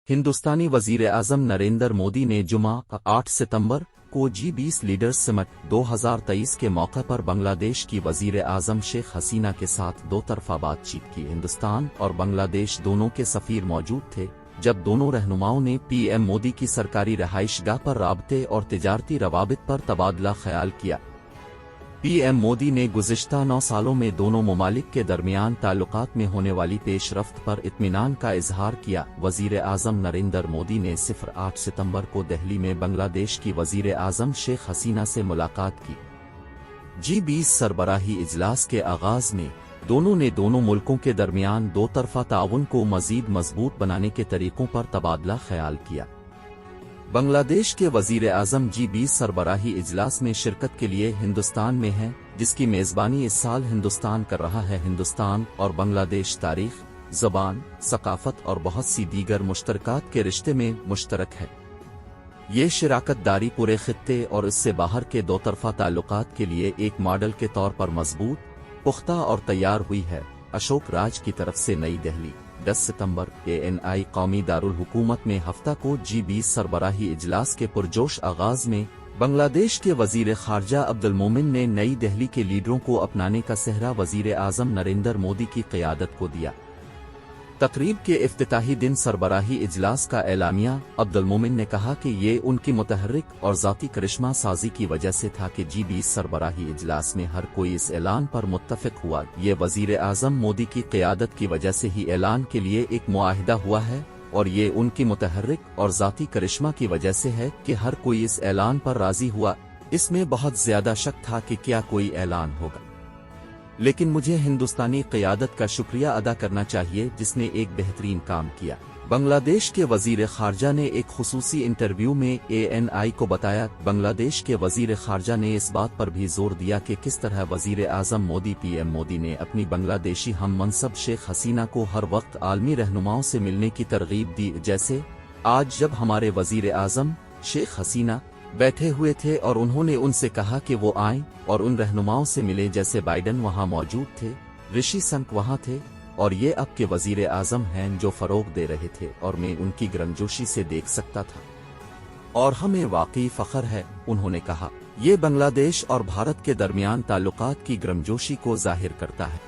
हिंदुस्तानी वजीर-ए-आज़म नरेंद्र मोदी ने जुमा 8 सितंबर को G20 लीडर्स समिट 2023 के मौके पर बांग्लादेश की वजीर-ए-आज़म शेख हसीना के साथ दो तरफा बातचीत की। हिंदुस्तान और बांग्लादेश दोनों के सफीर मौजूद थे जब दोनों रहनुमाओं ने पीएम मोदी की सरकारी रहाइशगाह पर राबते और तिजारती रवाबित पर तबादला ख्याल किया। पीएम मोदी ने गुज़िश्ता 9 सालों में दोनों ममालिक के दरमियान ताल्लुकात में होने वाली पेशरफ्त पर इत्मीनान का इजहार किया। वज़ीर-ए-आज़म नरेंद्र मोदी ने 8 सितंबर को दिल्ली में बांग्लादेश की वज़ीर-ए-आज़म शेख हसीना से मुलाकात की। G20 सरबराही इजलास के आगाज में दोनों ने दोनों मुल्कों के दरमियान दो तरफा ताउन को मजीद मजबूत बनाने के तरीकों पर तबादला ख्याल किया। बांग्लादेश के वज़ीर-ए-आज़म G20 सरबराही इजलास में शिरकत के लिए हिंदुस्तान में हैं, जिसकी मेज़बानी इस साल हिंदुस्तान कर रहा है। हिंदुस्तान और बांग्लादेश तारीख, ज़बान, सकाफत और बहुत सी दीगर मुश्तरकात के रिश्ते में मुश्तरक है। ये शराकत दारी पूरे खित्ते और इससे बाहर के दो तरफा ताल्लुकात के लिए एक मॉडल के तौर पर मजबूत, पुख्ता और तैयार हुई है। अशोक राज की तरफ से नई दिल्ली 10 सितंबर ANI कौमी दारुल हुकूमत में हफ्ता को G20 सरबराही इजलास के पुरजोश आगाज में बांग्लादेश के वजीर खारजा अब्दुल मोमिन ने नई दिल्ली के लीडरों को अपनाने का सेहरा वजीर-ए-आज़म नरेंद्र मोदी की क़यादत को दिया। तकरीब के इफ्तिताही दिन सरबराही इजलास का एलामिया अब्दुल मोमिन ने कहा कि ये उनकी मुतहर्रिक और ज़ाती करिश्मा साजी की वजह से था कि G20 सरबराही इजलास में हर कोई इस ऐलान पर मुत्तफ़िक हुआ। ये वज़ीर-ए-आज़म मोदी की क़यादत की वजह से ही ऐलान के लिए एक मुआहिदा हुआ है और ये उनकी मुतहर्रिक और ज़ाती करिश्मा की वजह से है कि हर कोई इस ऐलान पर राज़ी हुआ। इसमें बहुत ज़्यादा शक था कि क्या कोई ऐलान होगा, लेकिन मुझे हिंदुस्तानी क़यादत का शुक्रिया अदा करना चाहिए जिसने एक बेहतरीन काम किया। बांग्लादेश के वजीर खारजा ने एक खुसूसी इंटरव्यू में ANI को बताया। बांग्लादेश के वजीर खारजा ने इस बात पर भी जोर दिया कि किस तरह वजीर-ए-आज़म मोदी पीएम मोदी ने अपनी बांग्लादेशी हम मनसब शेख हसीना को हर वक्त आलमी रहनुमाओं से मिलने की तरगीब दी। जैसे आज जब हमारे वजीर-ए-आज़म शेख हसीना बैठे हुए थे और उन्होंने उनसे कहा कि वो आएं और उन रहनुमाओं से मिले, जैसे बाइडन वहां मौजूद थे, ऋषि सुनक वहां थे और ये अब के वजीर-ए-आज़म हैं जो फरोग दे रहे थे और मैं उनकी गर्मजोशी से देख सकता था और हमें वाकई फख्र है। उन्होंने कहा ये बांग्लादेश और भारत के दरमियान ताल्लुकात की गर्मजोशी को जाहिर करता है।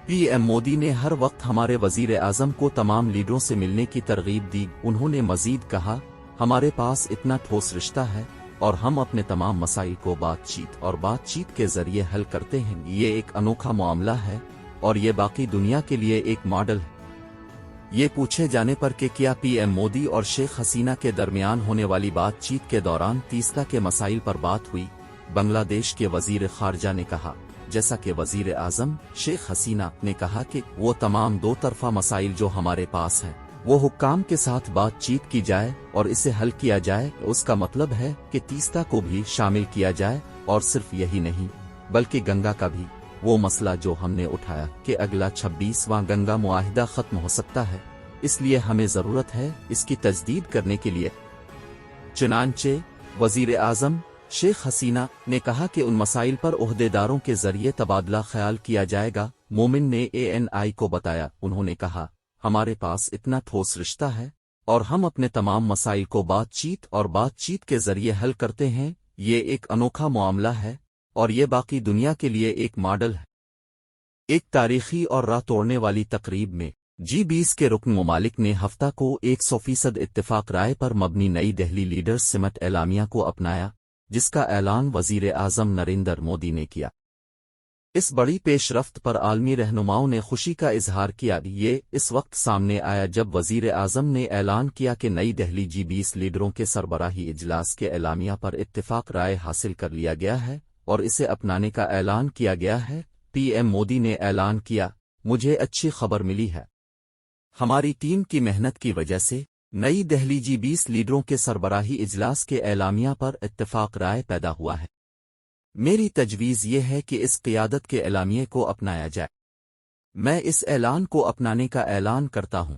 पीएम मोदी ने हर वक्त हमारे वजीर-ए-आज़म को तमाम लीडरों से मिलने की तरगीब दी। उन्होंने मजीद कहा हमारे पास इतना ठोस रिश्ता है और हम अपने तमाम मसाइल को बातचीत के जरिए हल करते हैं। ये एक अनोखा मामला है और ये बाकी दुनिया के लिए एक मॉडल है। ये पूछे जाने पर कि क्या पीएम मोदी और शेख हसीना के दरमियान होने वाली बातचीत के दौरान तीसरा के मसाइल पर बात हुई, बांग्लादेश के वजीर खारजा ने कहा जैसा कि वजीर-ए-आज़म शेख हसीना ने कहा कि वो तमाम दो तरफा मसाइल जो हमारे पास हैं वो हुक्काम के साथ बातचीत की जाए और इसे हल किया जाए। उसका मतलब है कि तीस्ता को भी शामिल किया जाए और सिर्फ यही नहीं बल्कि गंगा का भी। वो मसला जो हमने उठाया कि अगला 26वां गंगा मुआहिदा खत्म हो सकता है, इसलिए हमें जरूरत है इसकी तजदीद करने के लिए। चुनांचे वजीर-ए-आज़म शेख हसीना ने कहा कि उन मसाइल पर ओहदेदारों के जरिए तबादला ख्याल किया जाएगा। मोमिन ने ANI को बताया, उन्होंने कहा हमारे पास इतना ठोस रिश्ता है और हम अपने तमाम मसाइल को बातचीत के जरिए हल करते हैं। ये एक अनोखा मामला है और ये बाकी दुनिया के लिए एक मॉडल है। एक तारीखी और राह तोड़ने वाली तकरीब में G20 के रुकन ममालिक ने हफ्ता को 100% इत्तेफाक राय पर मबनी नई दिल्ली लीडर्स समिट एलामिया को अपनाया, जिसका ऐलान वजीर-ए-आज़म नरेंद्र मोदी ने किया। इस बड़ी पेशरफ्त पर आलमी रहनुमाओं ने खुशी का इजहार किया। ये इस वक्त सामने आया जब वजीर-ए-आज़म ने ऐलान किया कि नई दिल्ली G20 लीडरों के सरबराही इजलास के एलामिया पर इत्तेफाक राय हासिल कर लिया गया है और इसे अपनाने का ऐलान किया गया है। पीएम मोदी ने ऐलान किया, मुझे अच्छी खबर मिली है। हमारी टीम की मेहनत की वजह से नई दिल्ली G20 लीडरों के सरबराही इजलास के एलामिया पर इत्तेफाक राय पैदा हुआ है। मेरी तजवीज़ ये है कि इस क़यादत के एलामिये को अपनाया जाए। मैं इस ऐलान को अपनाने का ऐलान करता हूँ।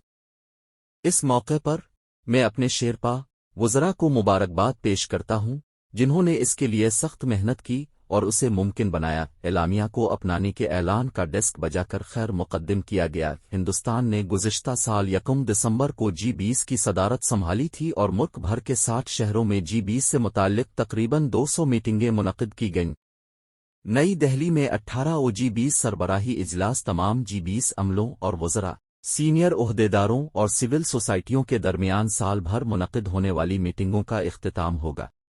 इस मौके पर मैं अपने शेरपा वज़रा को मुबारकबाद पेश करता हूँ जिन्होंने इसके लिए सख्त मेहनत की اور اسے ممکن بنایا۔ اعلامیہ کو اپنانے کے اعلان کا ڈیسک بجا کر خیر مقدم کیا گیا۔ ہندوستان نے گزشتہ سال 1 دسمبر کو G20 کی صدارت سنبھالی تھی اور ملک بھر کے 60 شہروں میں G20 سے متعلق تقریباً 200 میٹنگیں منعقد کی گئیں۔ نئی دہلی میں 18 G20 سربراہی اجلاس تمام G20 عملوں اور وزراء، سینئر عہدیداروں اور سول سوسائٹیوں کے درمیان سال بھر منعقد ہونے والی میٹنگوں کا اختتام ہوگا۔